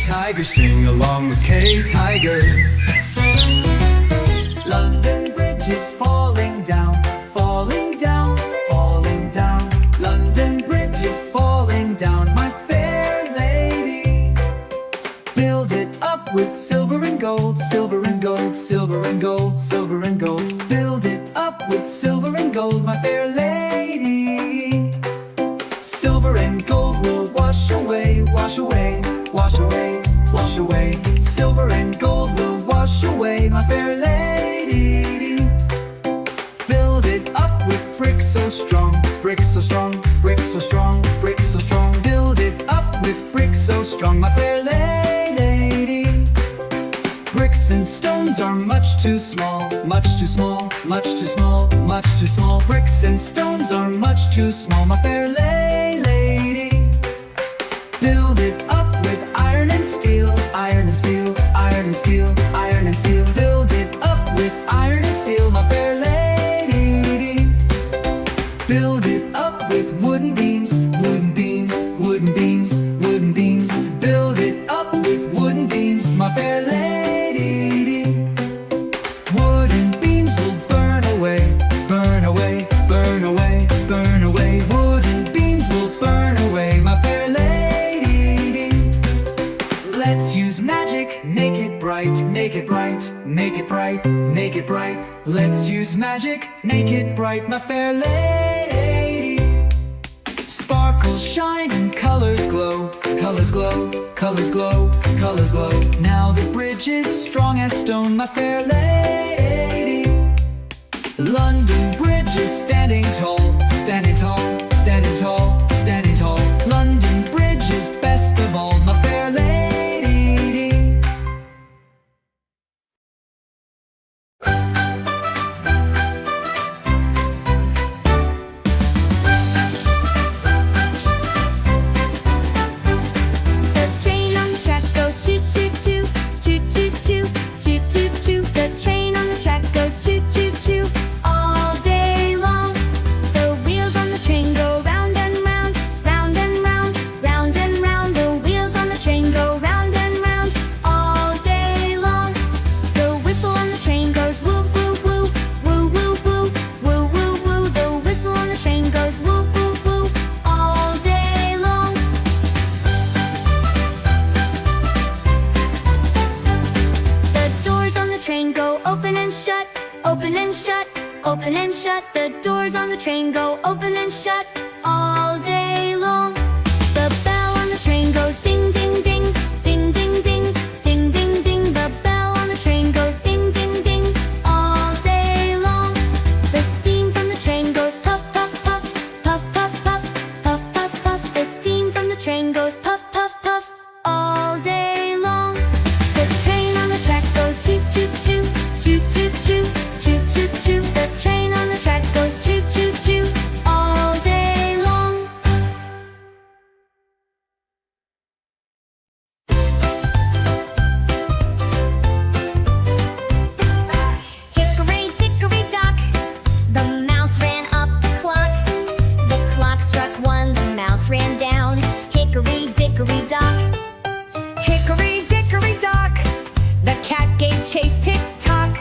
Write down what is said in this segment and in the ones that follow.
Tiger, sing along with K Tiger. London Bridge is falling down, falling down, falling down. London Bridge is falling down, my fair lady. Build it up with silver and gold, silver and gold, silver and gold, silver and gold. Build it up with silver and gold, my fair lady. Silver and gold will wash away, wash away, wash away, wash away. Silver and gold will wash away, my fair lady. Build it up with bricks so strong, bricks so strong, bricks so strong, bricks so strong. Build it up with bricks so strong, my fair lady. Bricks and stones are much too small, much too small, much too small, much too small. Bricks and stones are much too small, my fair lady. Build it up with iron and steel, iron and steel, iron and steel, iron and steel. Build it up with iron and steel, my fair lady. Build it up with wooden beams, wooden beams, wooden beams, wooden beams. Build it up with wooden beams, my fair lady. Wooden beams will burn away, burn away, burn away, burn away. Wooden beams will burn away, my fair lady. Let's use magic, make it bright, make it bright, make it bright, make it bright. Let's use magic, make it bright, my fair lady. Sparkles shine and colors glow, colors glow, colors glow, colors glow. Now the bridge is strong as stone, my fair lady. London Bridge is standing tall, standing tall, standing tall, standing tall. London Bridge is best of all, my fair lady. Open and shut, the doors on the train go open and shut all day long. The bell on the train goes ding, ding, ding, ding, ding, ding, ding, ding, ding. The bell on the train goes ding, ding, ding, all day long. The steam from the train goes puff, puff, puff, puff, puff, puff, puff, puff, puff. The steam from the train goes puff, puff, puff, all day long. The train on the track goes choo, choo, choo, choo, choo, choo, choo, choo, choo. The train on the track goes choo, choo, choo, all day long. Hickory dickory dock, the mouse ran up the clock. The clock struck one, the mouse ran down. Hickory dickory dock. Hickory dickory dock, the cat gave chase, tick-tock.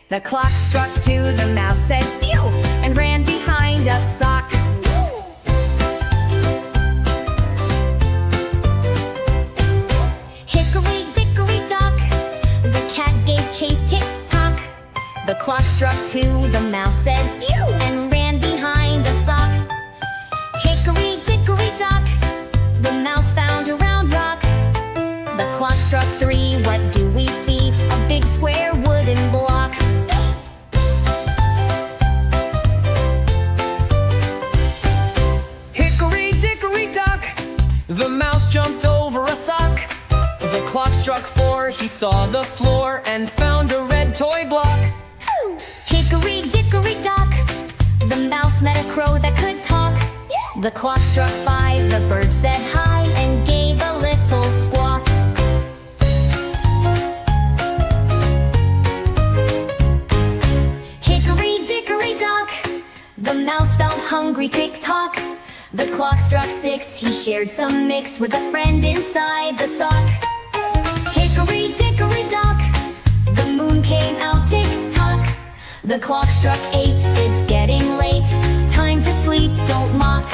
The clock struck two, the mouse said phew, and ran behind a sock. Hickory dickory dock, the cat gave chase, tick-tock. The clock struck two, the mouse said phew, and ran behind a sock. Hickory dickory dock, the mouse found a round rock. The clock struck three, what do we see? A big square wooden block. Hickory dickory dock, the mouse jumped over a sock. The clock struck four, he saw the floor and found a red toy block. Hickory dickory dock, the mouse met a crow that could talk. The clock struck five, the bird said hi and gave a little squawk. Hickory dickory dock, the mouse felt hungry, tick-tock. The clock struck six, he shared some mix with a friend inside the sock. The clock struck 8, it's getting late. Time to sleep, don't mock.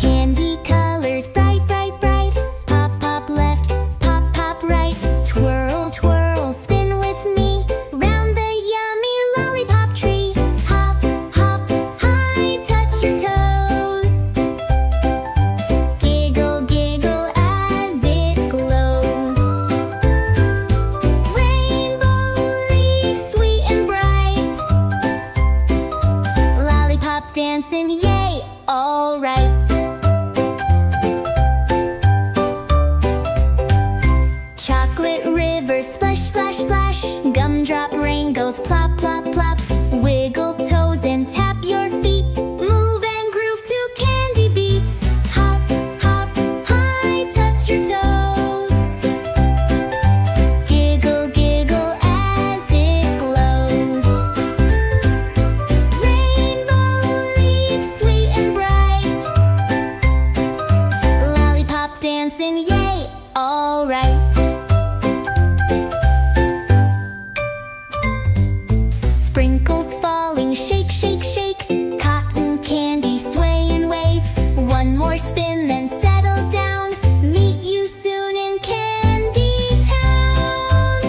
Candy colors bright, bright, bright. Pop, pop left, pop, pop right. Twirl, twirl, spin with me round the yummy lollipop tree. Hop, hop, high, touch your toes. Giggle, giggle as it glows. Rainbow leaves, sweet and bright. Lollipop dancing, yay, alright. Chocolate river, splash, splash, splash. Gumdrop rain goes plop, plop, plop. Wiggle toes and tap your feet. Move and groove to candy beats. Hop, hop, high, touch your toes. Giggle, giggle as it glows. Rainbow leaves, sweet and bright. Lollipop dancing, yay, alright. Sprinkles falling, shake, shake, shake. Cotton candy, sway and wave. One more spin, then settle down. Meet you soon in Candy Town.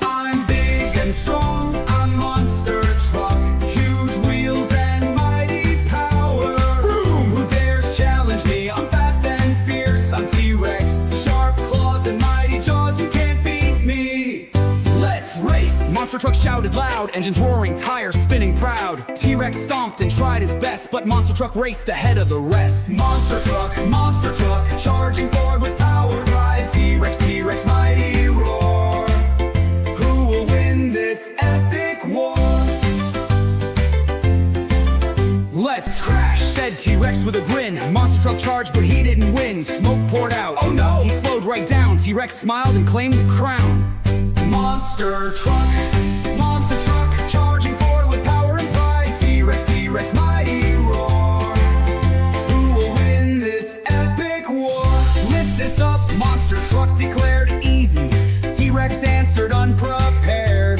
I'm big and strong, a monster truck. Huge wheels and mighty power. Vroom! Who dares challenge me? I'm fast and fierce. I'm T-Rex. Sharp claws and mighty jaws. You can't beat me. Let's race! Monster truck shouted loud, engines roaring, tires spinning proud. T-Rex stomped and tried his best, but monster truck raced ahead of the rest. Monster truck, charging forward with power. Ride T-Rex, T-Rex, mighty roar. Who will win this epic war? Let's crash, said T-Rex with a grin. Monster truck charged, but he didn't win. Smoke poured out. Oh no! He slowed right down. T-Rex smiled and claimed the crown. Monster truck, charging forward with power and pride. T-Rex, T-Rex, mighty roar. Who will win this epic war? Lift this up, monster truck declared. Easy, T-Rex answered unprepared.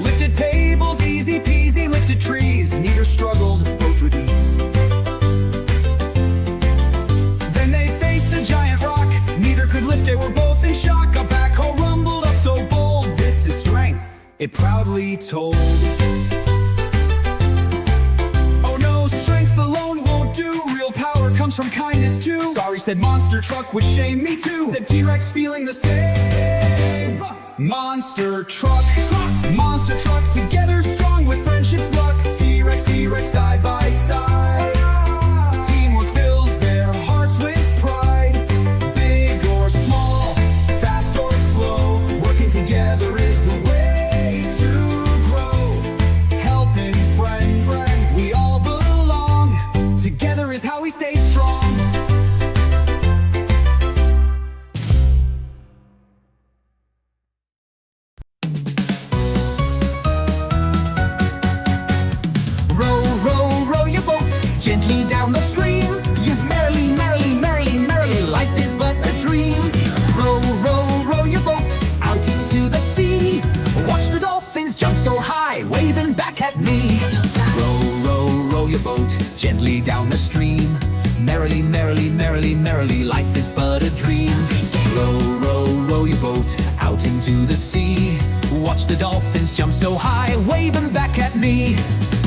Lifted tables, easy peasy. Lifted trees, neither struggled, both with ease. Then they faced a giant rock, neither could lift it, were both in shock. A backhoe rumbled up so bold. This is strength, it proudly told. Oh no, strength alone won't do. Real power comes from kindness too. Sorry, said monster truck, would shame me too. Said T-Rex, feeling the same. Monster truck, together strong with friendship's luck. T-Rex, T-Rex, side by side. Teamwork fills their hearts with pride. Big or small, fast or slow, working together is the way to grow. Helping friends, we all belong. Together is how we stay strong. Row, row, row your boat gently down the stream. You merrily, merrily, merrily, merrily, life is but a dream. Row, row, row your boat out into the sea. Watch the dolphins jump so high, waving back at me. Row, row, row your boat gently down the stream. Merrily, merrily, merrily, merrily, life is but a dream. Row, row, row your boat out into the sea. Watch the dolphins jump so high, waving back at me.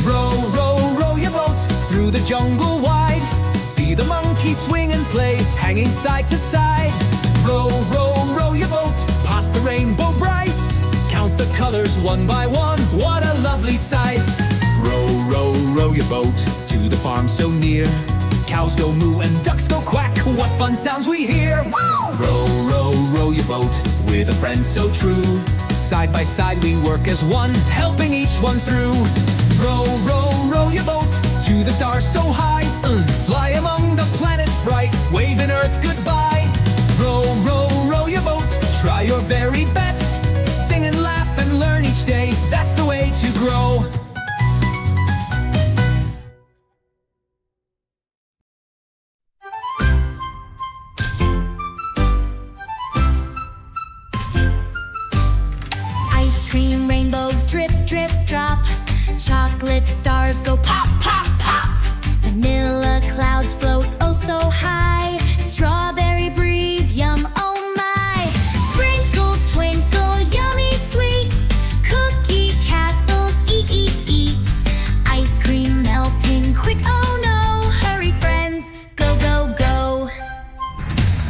Row, row, row your boat through the jungle wide. See the monkeys swing and play, hanging side to side. Row, row, row your boat past the rainbow bright. Count the colors one by one, what a lovely sight. Row, row, row your boat to the farm so near. Cows go moo and ducks go quack, what fun sounds we hear. Woo! Row, row, row your boat with a friend so true. Side by side we work as one, helping each one through. Row, row, row your boat to the stars so high. Fly among the planets bright, waving Earth goodbye. Row, row, Chocolate stars go pop, pop, pop. Vanilla clouds float oh so high. Strawberry breeze, yum, oh my. Sprinkles twinkle, yummy sweet. Cookie castles, eat, eat, eat. Ice cream melting quick, oh no. Hurry friends, go, go, go.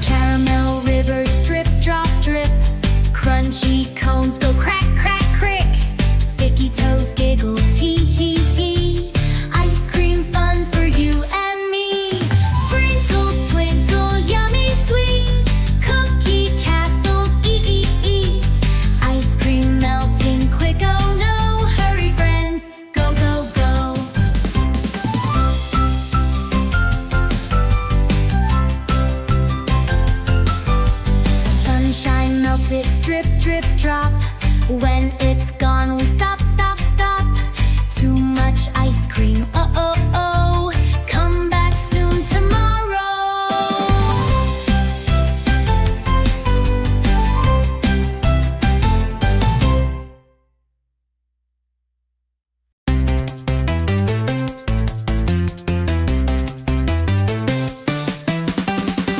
Caramel rivers drip, drop, drip. Crunchy cones go crack, crack, crick. Sticky toes giggle, tee, hee, hee. Ice cream fun for you and me. Sprinkles twinkle, yummy sweet. Cookie castles, eat, eat, eat. Ice cream melting quick, oh no. Hurry friends, go, go, go. Sunshine melts it, drip, drip, drop. When it's gone, we stop, stop, stop. Too much ice cream, oh, oh, oh. Come back soon tomorrow.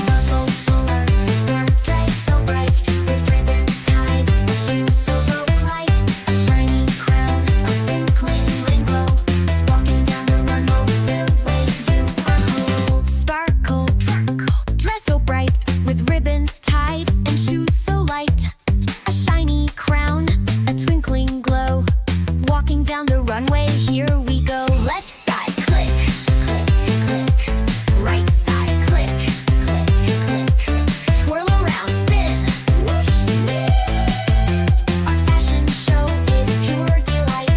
Purple fuller, your dress so bright, with ribbons tied, shoes so low light, a shiny crown, a twinkling glow, walking down the runway with you are cool. Sparkle, dress so bright, with ribbons tied and shoes so light, a shiny crown, a twinkling glow, walking down the runway. Here we go. Left side, click, click, click. Right side, click, click, click. Twirl around, spin, whoosh. Our fashion show is pure delight.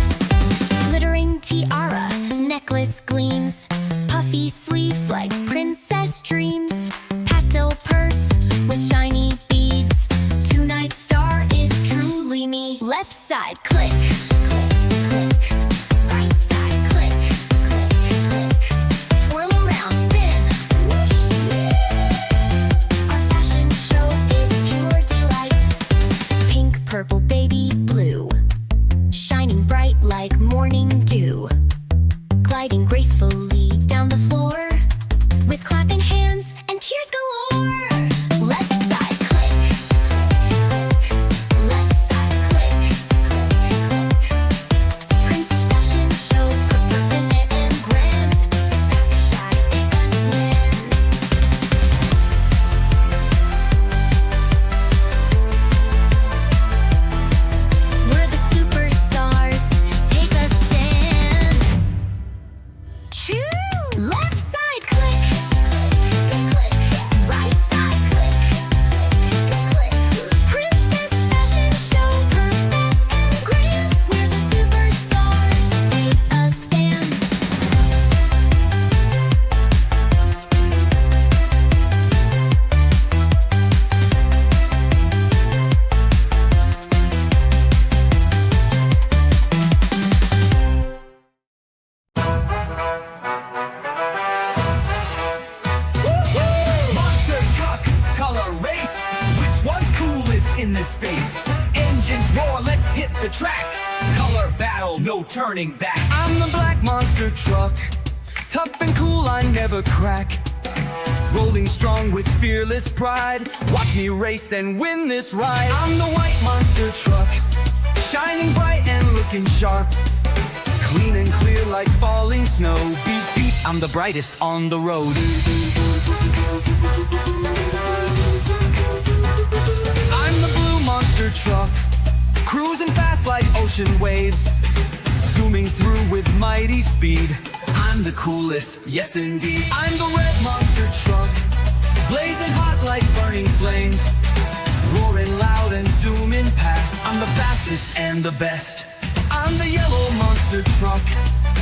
Glittering tiara, necklace gleams. Puffy sleeves like princess dreams. Pastel purse with shiny beads. Tonight star is truly me. Left side, click, click, click. Right side, click, click, click. Twirl around, spin, whoosh. Our fashion show is pure delight. Pink, purple, baby blue, shining bright like morning dew. Gliding gracefully down the floor, with clapping hands and cheers galore. Left side, click, click. Left side, click, click, click. Princess fashion show, perfect and grand. Shy, big and bland. We're the superstars, take a stand. Choo! Left side, click, click, click. Right side, click, click, click. Princess fashion show, perfect and grand. We're the superstars, take a stand. Monster truck, color race. Which one's coolest in this space? Engines roar, let's hit the track. Color battle, no turning back. I'm the black monster truck, tough and cool, I never crack. Rolling strong with fearless pride, watch me race and win this ride. I'm the white monster truck, shining bright and looking sharp. Clean and clear like falling snow. Beep, beep, I'm the brightest on the road. I'm the blue monster truck, cruising fast like ocean waves, zooming through with mighty speed. I'm the coolest, yes indeed. I'm the red monster truck, blazing hot like burning flames, roaring loud and zooming past. I'm the fastest and the best. I'm the yellow monster truck,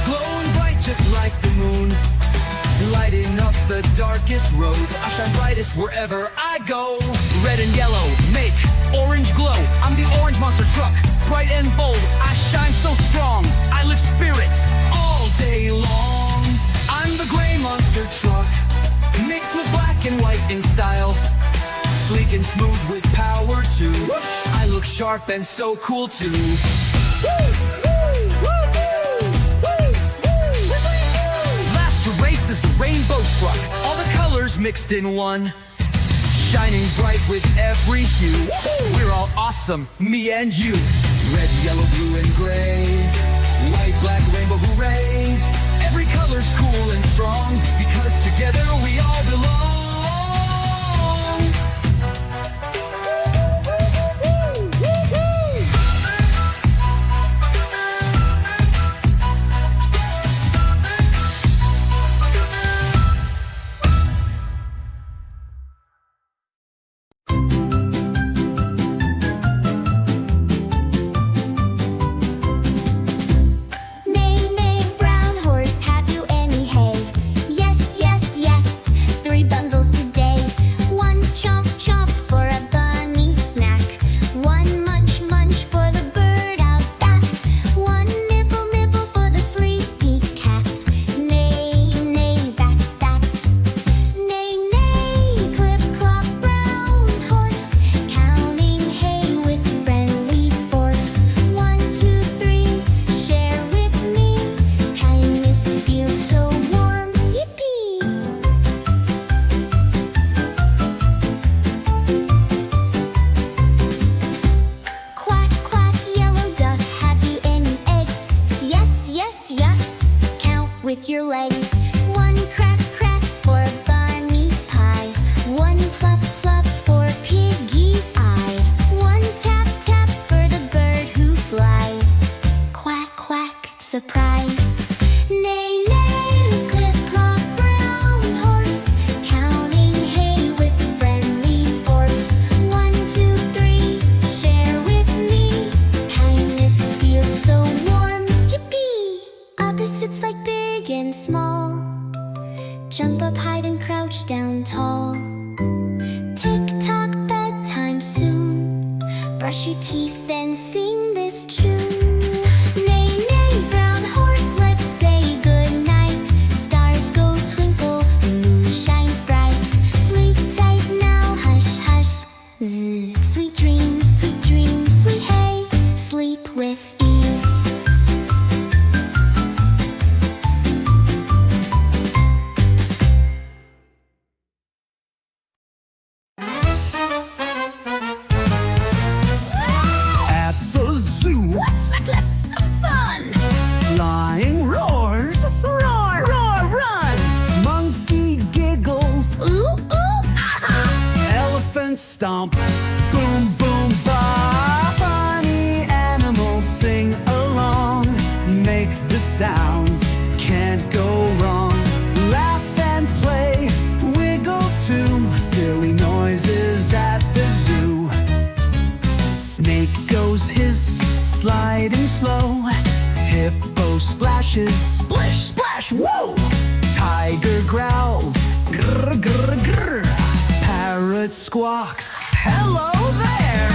glowing bright just like the moon, lighting up the darkest roads. I shine brightest wherever I go. Red and yellow make orange glow. I'm the orange monster truck, bright and bold. I shine so strong, I lift spirits all day long. I'm the gray monster truck, mixed with black and white in style, sleek and smooth with power too. I look sharp and so cool too. mixed in one, shining bright with every hue. We're all awesome, me and you. Red, yellow, blue, and gray, white, black, rainbow, hooray. Every color's cool and strong, because together we all belong. Neigh, neigh, brown horse, have you any hay? Yes, yes, yes, 3 bundles today. 1 chomp, chomp for a bunny snack. 1 munch, munch for the bird out back. 1 nibble, nibble for the sleepy cat. Neigh, neigh, that's that. Neigh, neigh, clip, clop, brown horse, counting hay with friendly force. 1, 2, 3, share with me. Kindness feels so warm, yippee! Quack, quack, yellow duck, have you any eggs? Yes, yes, yes, count with your legs. 1 crack, crack for bunny's pie. 1 plop, plop for piggy's eye. 1 tap, tap for the bird who flies. Quack, quack, surprise. Neigh, neigh, clip, clop, brown horse, counting hay with friendly force. 1, 2, 3, share with me. Kindness feels so warm, yippee! Opposites like big and small, jump up high then crouch down tall. Tick-tock, bedtime soon. Brush your teeth then sing this tune. Neigh, neigh, brown horse, let's say goodnight. Stars go twinkle, the moon shines bright. Sleep tight now, hush, hush. Sweet dreams, sweet hay. Sleep with ease. At the zoo, Let's have some fun. lion roars, roar, roar, run. Monkey giggles, Ooh, ooh, aha. elephant stomp, boom, boom, ba. Funny animals sing along, make the sounds, can't go wrong. Laugh and play, wiggle too, silly noises at the zoo. Snake goes hiss, sliding slow. Hippo splashes, splish, splash, whoa! Tiger growls, grr, grr, grr. Parrot squawks, hello there!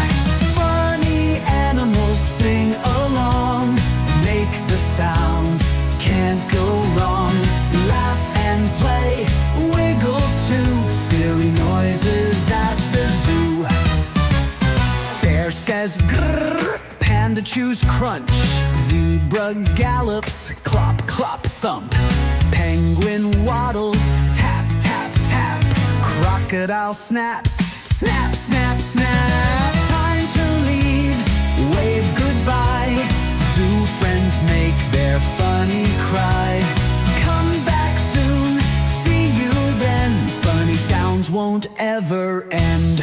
Funny animals sing along, make the sounds, can't go wrong. Laugh and play, wiggle too, silly noises at the zoo. Bear says grrr, panda chews crunch. Zebra gallops, clop, clop, thump. Penguin waddles, tap, tap, tap. Crocodile snaps, snap, snap, snap. Time to leave, wave goodbye. Zoo friends make their funny cry. Come back soon, see you then. Funny sounds won't ever end.